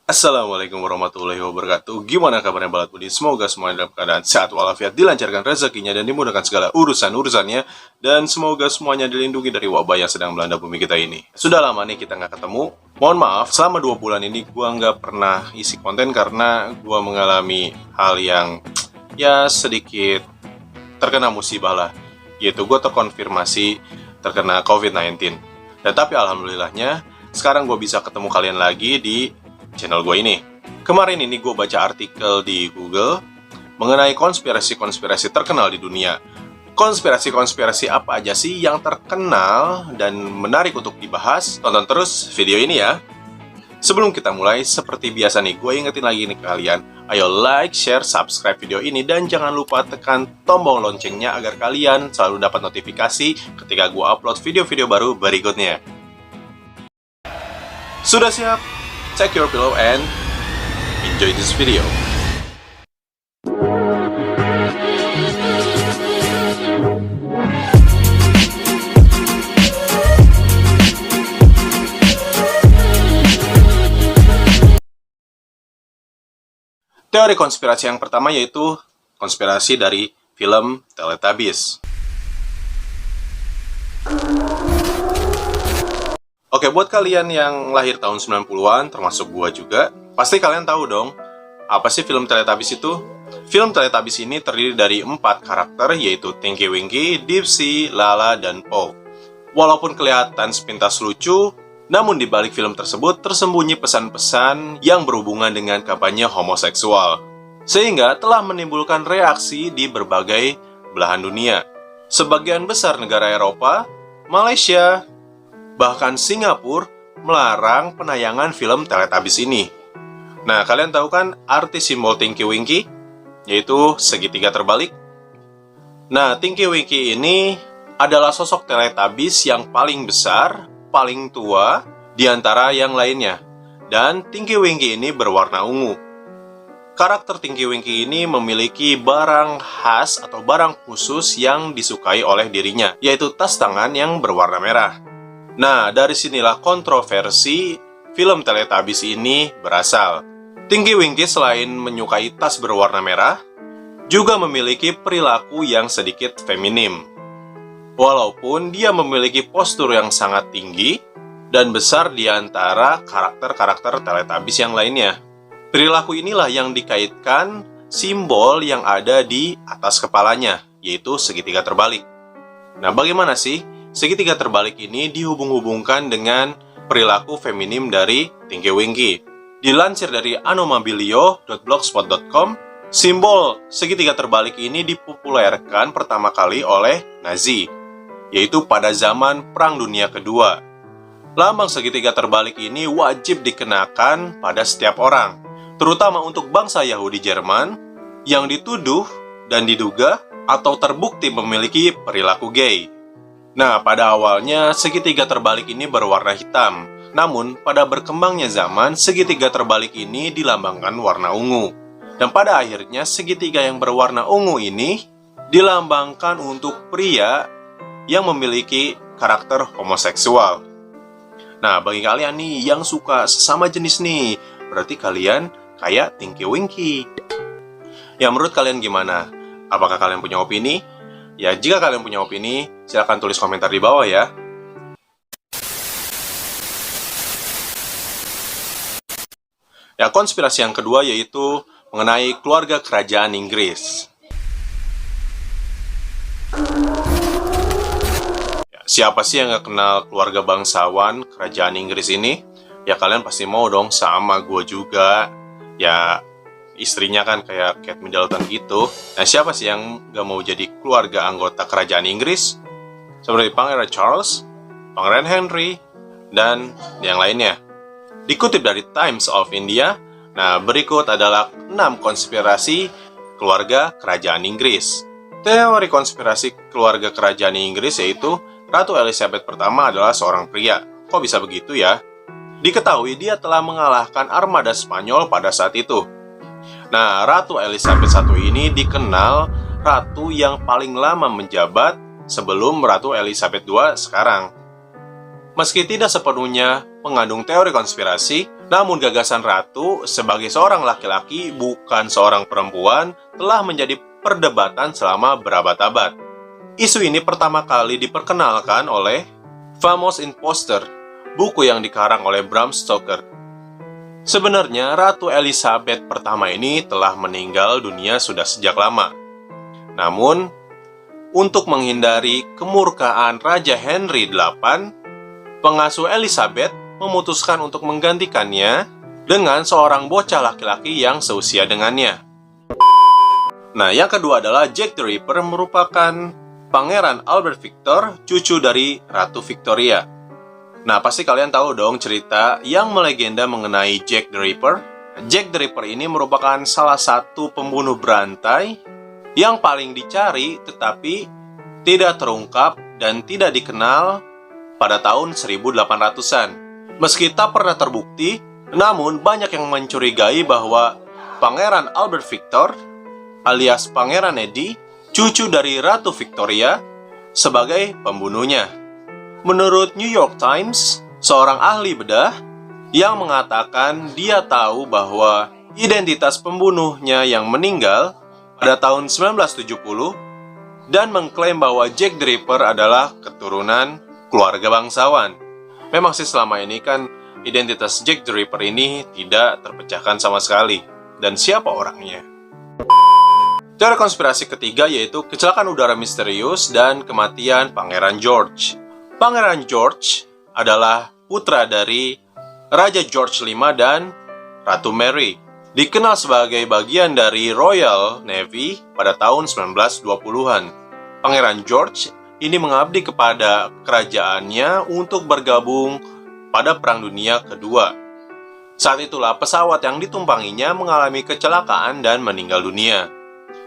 Assalamualaikum warahmatullahi wabarakatuh. Gimana kabarnya Balat Budi? Semoga semuanya dalam keadaan sehat walafiat, dilancarkan rezekinya dan dimudahkan segala urusan-urusannya, dan semoga semuanya dilindungi dari wabah yang sedang melanda bumi kita ini. Sudah lama nih kita nggak ketemu. Mohon maaf, selama 2 bulan ini gua nggak pernah isi konten karena gua mengalami hal yang ya sedikit terkena musibah lah. Yaitu gua terkonfirmasi terkena COVID-19. Dan tapi alhamdulillahnya sekarang gue bisa ketemu kalian lagi di channel gue ini. Kemarin ini gue baca artikel di Google mengenai konspirasi-konspirasi terkenal di dunia. Konspirasi-konspirasi apa aja sih yang terkenal dan menarik untuk dibahas? Tonton terus video ini ya. Sebelum kita mulai, seperti biasa nih, gue ingetin lagi nih ke kalian. Ayo like, share, subscribe video ini, dan jangan lupa tekan tombol loncengnya agar kalian selalu dapat notifikasi ketika gue upload video-video baru berikutnya. Sudah siap? Check your pillow and enjoy this video. Teori konspirasi yang pertama yaitu konspirasi dari film Teletubbies. Oke, buat kalian yang lahir tahun 90-an, termasuk gua juga, pasti kalian tahu dong, apa sih film Teletubbies itu? Film Teletubbies ini terdiri dari 4 karakter, yaitu Tinky Winky, Dipsy, Lala, dan Po. Walaupun kelihatan sepintas lucu, namun di balik film tersebut tersembunyi pesan-pesan yang berhubungan dengan kampanye homoseksual, sehingga telah menimbulkan reaksi di berbagai belahan dunia. Sebagian besar negara Eropa, Malaysia, bahkan Singapura melarang penayangan film Teletubbies ini. Nah, kalian tahu kan arti simbol Tinky Winky? Yaitu segitiga terbalik. Nah, Tinky Winky ini adalah sosok Teletubbies yang paling besar, paling tua, di antara yang lainnya. Dan Tinky Winky ini berwarna ungu. Karakter Tinky Winky ini memiliki barang khas atau barang khusus yang disukai oleh dirinya, yaitu tas tangan yang berwarna merah. Nah, dari sinilah kontroversi film Teletubbies ini berasal. Tinky Winky selain menyukai tas berwarna merah, juga memiliki perilaku yang sedikit feminim. Walaupun dia memiliki postur yang sangat tinggi dan besar di antara karakter-karakter Teletubbies yang lainnya. Perilaku inilah yang dikaitkan simbol yang ada di atas kepalanya, yaitu segitiga terbalik. Nah, bagaimana sih segitiga terbalik ini dihubung-hubungkan dengan perilaku feminim dari Tinky Winky? Dilansir dari anomabilio.blogspot.com, simbol segitiga terbalik ini dipopulerkan pertama kali oleh Nazi, yaitu pada zaman Perang Dunia Kedua. Lambang segitiga terbalik ini wajib dikenakan pada setiap orang, terutama untuk bangsa Yahudi Jerman yang dituduh dan diduga atau terbukti memiliki perilaku gay. Nah, pada awalnya segitiga terbalik ini berwarna hitam. Namun, pada berkembangnya zaman, segitiga terbalik ini dilambangkan warna ungu. Dan pada akhirnya, segitiga yang berwarna ungu ini dilambangkan untuk pria yang memiliki karakter homoseksual. Nah, bagi kalian nih yang suka sesama jenis nih, berarti kalian kayak Tinky Winky. Ya, menurut kalian gimana? Apakah kalian punya opini? Ya, jika kalian punya opini, silahkan tulis komentar di bawah ya. Ya, konspirasi yang kedua yaitu mengenai keluarga kerajaan Inggris. Ya, siapa sih yang gak kenal keluarga bangsawan kerajaan Inggris ini? Ya, kalian pasti mau dong, sama gue juga. Ya, istrinya kan kayak Kate Middleton gitu. Nah, siapa sih yang gak mau jadi keluarga anggota kerajaan Inggris? Seperti Pangeran Charles, Pangeran Henry, dan yang lainnya. Dikutip dari Times of India, nah berikut adalah 6 konspirasi keluarga kerajaan Inggris. Teori konspirasi keluarga kerajaan Inggris yaitu Ratu Elizabeth pertama adalah seorang pria. Kok bisa begitu ya? Diketahui dia telah mengalahkan armada Spanyol pada saat itu. Nah, Ratu Elizabeth I ini dikenal ratu yang paling lama menjabat sebelum Ratu Elizabeth II sekarang. Meski tidak sepenuhnya mengandung teori konspirasi, Namun gagasan ratu sebagai seorang laki-laki bukan seorang perempuan telah menjadi perdebatan selama berabad-abad. Isu ini pertama kali diperkenalkan oleh Famous Imposter, buku yang dikarang oleh Bram Stoker. Sebenarnya Ratu Elizabeth pertama ini telah meninggal dunia sudah sejak lama. Namun, untuk menghindari kemurkaan Raja Henry VIII, pengasuh Elizabeth memutuskan untuk menggantikannya dengan seorang bocah laki-laki yang seusia dengannya. Nah, yang kedua adalah Jack the Ripper merupakan Pangeran Albert Victor, cucu dari Ratu Victoria. Nah, pasti kalian tahu dong cerita yang melegenda mengenai Jack the Ripper. Jack the Ripper ini merupakan salah satu pembunuh berantai yang paling dicari tetapi tidak terungkap dan tidak dikenal pada tahun 1800-an. Meski tak pernah terbukti, namun banyak yang mencurigai bahwa Pangeran Albert Victor alias Pangeran Eddie, cucu dari Ratu Victoria, sebagai pembunuhnya. Menurut New York Times, seorang ahli bedah yang mengatakan dia tahu bahwa identitas pembunuhnya yang meninggal pada tahun 1970 dan mengklaim bahwa Jack the Ripper adalah keturunan keluarga bangsawan. Memang sih selama ini kan identitas Jack the Ripper ini tidak terpecahkan sama sekali. Dan siapa orangnya? Teori konspirasi ketiga yaitu kecelakaan udara misterius dan kematian Pangeran George. Pangeran George adalah putra dari Raja George V dan Ratu Mary. Dikenal sebagai bagian dari Royal Navy pada tahun 1920-an. Pangeran George ini mengabdi kepada kerajaannya untuk bergabung pada Perang Dunia Kedua. Saat itulah pesawat yang ditumpanginya mengalami kecelakaan dan meninggal dunia.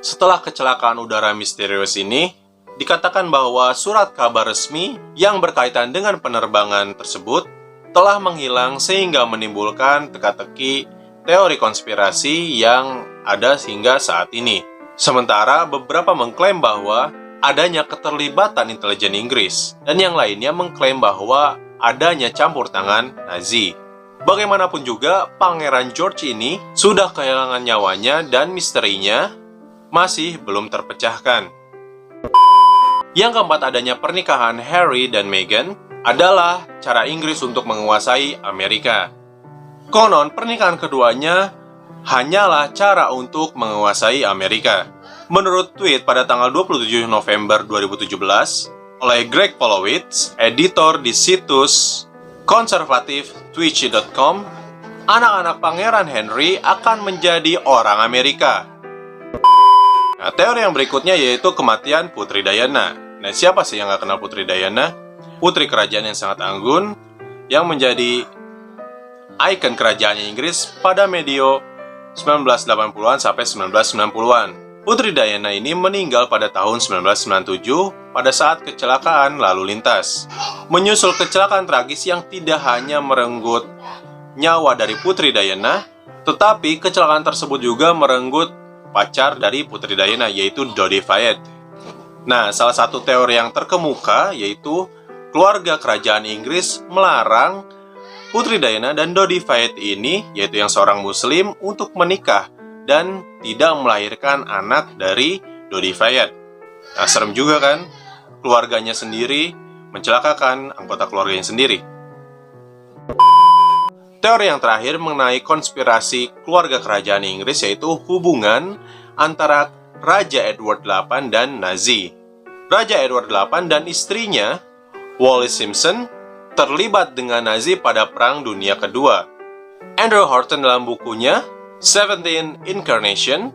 Setelah kecelakaan udara misterius ini, dikatakan bahwa surat kabar resmi yang berkaitan dengan penerbangan tersebut telah menghilang sehingga menimbulkan teka-teki teori konspirasi yang ada hingga saat ini. Sementara beberapa mengklaim bahwa adanya keterlibatan intelijen Inggris, dan yang lainnya mengklaim bahwa adanya campur tangan Nazi. Bagaimanapun juga, Pangeran George ini sudah kehilangan nyawanya dan misterinya masih belum terpecahkan. Yang keempat, adanya pernikahan Harry dan Meghan adalah cara Inggris untuk menguasai Amerika. Konon, pernikahan keduanya hanyalah cara untuk menguasai Amerika. Menurut tweet pada tanggal 27 November 2017 oleh Greg Polowitz, editor di situs konservatif twitch.com, anak-anak Pangeran Henry akan menjadi orang Amerika. Nah, teori yang berikutnya yaitu kematian Putri Diana. Nah, siapa sih yang gak kenal Putri Diana? Putri kerajaan yang sangat anggun, yang menjadi ikon kerajaan Inggris pada medio 1980-an sampai 1990-an. Putri Diana ini meninggal pada tahun 1997 pada saat kecelakaan lalu lintas. Menyusul kecelakaan tragis yang tidak hanya merenggut nyawa dari Putri Diana, tetapi kecelakaan tersebut juga merenggut pacar dari Putri Diana, yaitu Dodi Fayed. Nah, salah satu teori yang terkemuka yaitu keluarga kerajaan Inggris melarang Putri Diana dan Dodi Fayed ini, yaitu yang seorang muslim, untuk menikah dan tidak melahirkan anak dari Dodi Fayed. Nah, serem juga kan? Keluarganya sendiri mencelakakan anggota keluarganya sendiri. Teori yang terakhir mengenai konspirasi keluarga kerajaan Inggris yaitu hubungan antara Raja Edward VIII dan Nazi. Raja Edward VIII dan istrinya, Wallis Simpson, terlibat dengan Nazi pada Perang Dunia Kedua. Andrew Horton dalam bukunya 17 Incarnation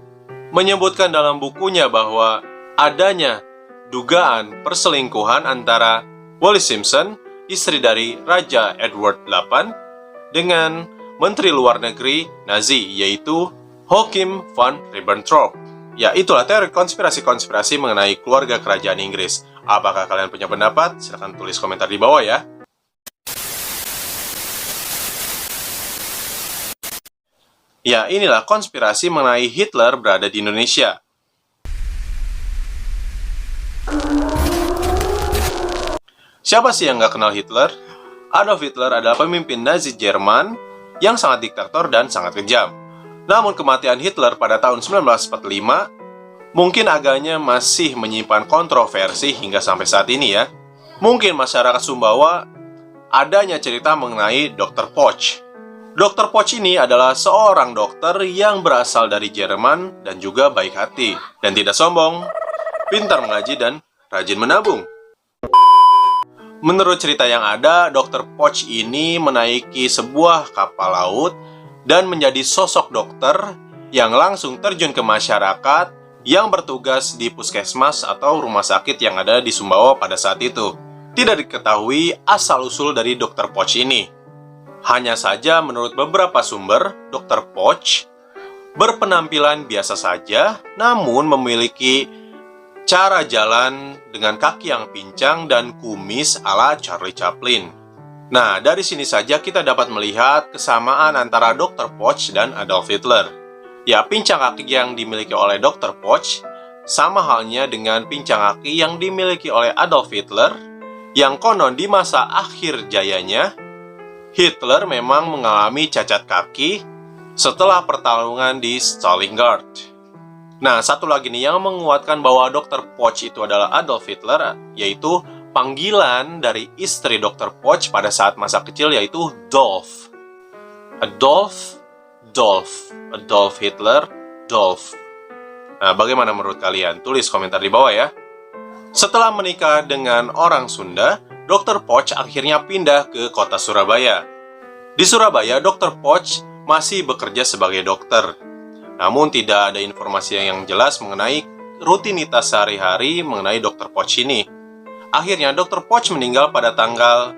menyebutkan dalam bukunya bahwa adanya dugaan perselingkuhan antara Wallis Simpson, istri dari Raja Edward VIII, dengan Menteri Luar Negeri Nazi, yaitu Joachim von Ribbentrop. Ya, itulah teori konspirasi-konspirasi mengenai keluarga kerajaan Inggris. Apakah kalian punya pendapat? Silahkan tulis komentar di bawah ya. Ya, inilah konspirasi mengenai Hitler berada di Indonesia. Siapa sih yang nggak kenal Hitler? Adolf Hitler adalah pemimpin Nazi Jerman yang sangat diktator dan sangat kejam. Namun kematian Hitler pada tahun 1945 mungkin agaknya masih menyimpan kontroversi hingga sampai saat ini ya. Mungkin masyarakat Sumbawa adanya cerita mengenai Dr. Poch. Dr. Poch ini adalah seorang dokter yang berasal dari Jerman dan juga baik hati dan tidak sombong, pintar mengaji dan rajin menabung. Menurut cerita yang ada, Dr. Poch ini menaiki sebuah kapal laut dan menjadi sosok dokter yang langsung terjun ke masyarakat yang bertugas di puskesmas atau rumah sakit yang ada di Sumbawa pada saat itu. Tidak diketahui asal-usul dari Dr. Poch ini. Hanya saja menurut beberapa sumber, Dr. Poch berpenampilan biasa saja, namun memiliki cara jalan dengan kaki yang pincang dan kumis ala Charlie Chaplin. Nah, dari sini saja kita dapat melihat kesamaan antara Dr. Poch dan Adolf Hitler. Ya, pincang kaki yang dimiliki oleh Dr. Poch sama halnya dengan pincang kaki yang dimiliki oleh Adolf Hitler, yang konon di masa akhir jayanya, Hitler memang mengalami cacat kaki setelah pertarungan di Stalingrad. Nah, satu lagi nih yang menguatkan bahwa Dr. Poch itu adalah Adolf Hitler, yaitu panggilan dari istri Dr. Poch pada saat masa kecil, yaitu Dolf. Adolf Hitler, Dolf. Nah, bagaimana menurut kalian? Tulis komentar di bawah ya. Setelah menikah dengan orang Sunda, Dr. Poch akhirnya pindah ke kota Surabaya. Di Surabaya, Dr. Poch masih bekerja sebagai dokter. Namun tidak ada informasi yang jelas mengenai rutinitas sehari-hari mengenai Dr. Poch ini. Akhirnya Dr. Poch meninggal pada tanggal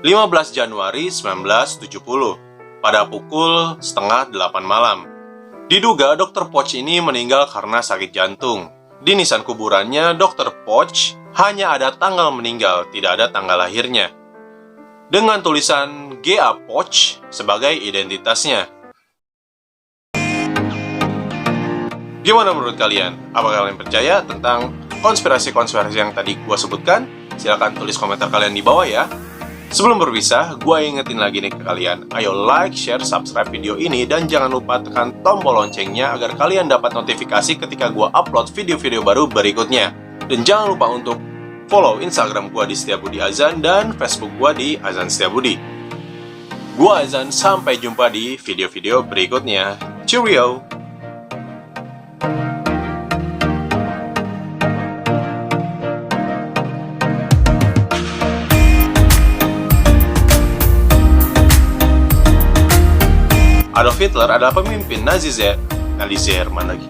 15 Januari 1970 pada pukul setengah 8 malam. Diduga Dr. Poch ini meninggal karena sakit jantung. Di nisan kuburannya, Dr. Poch hanya ada tanggal meninggal, tidak ada tanggal lahirnya, dengan tulisan G.A. Poch sebagai identitasnya. Gimana menurut kalian? Apakah kalian percaya tentang konspirasi-konspirasi yang tadi gua sebutkan? Silahkan tulis komentar kalian di bawah ya. Sebelum berpisah, gua ingetin lagi nih ke kalian, ayo like, share, subscribe video ini, dan jangan lupa tekan tombol loncengnya agar kalian dapat notifikasi ketika gua upload video-video baru berikutnya. Dan jangan lupa untuk follow Instagram gua di Setiabudi Azan dan Facebook gua di Azan Setiabudi. Gua Azan, sampai jumpa di video-video berikutnya. Cheerio! Adolf Hitler adalah pemimpin Nazi Jerman lagi.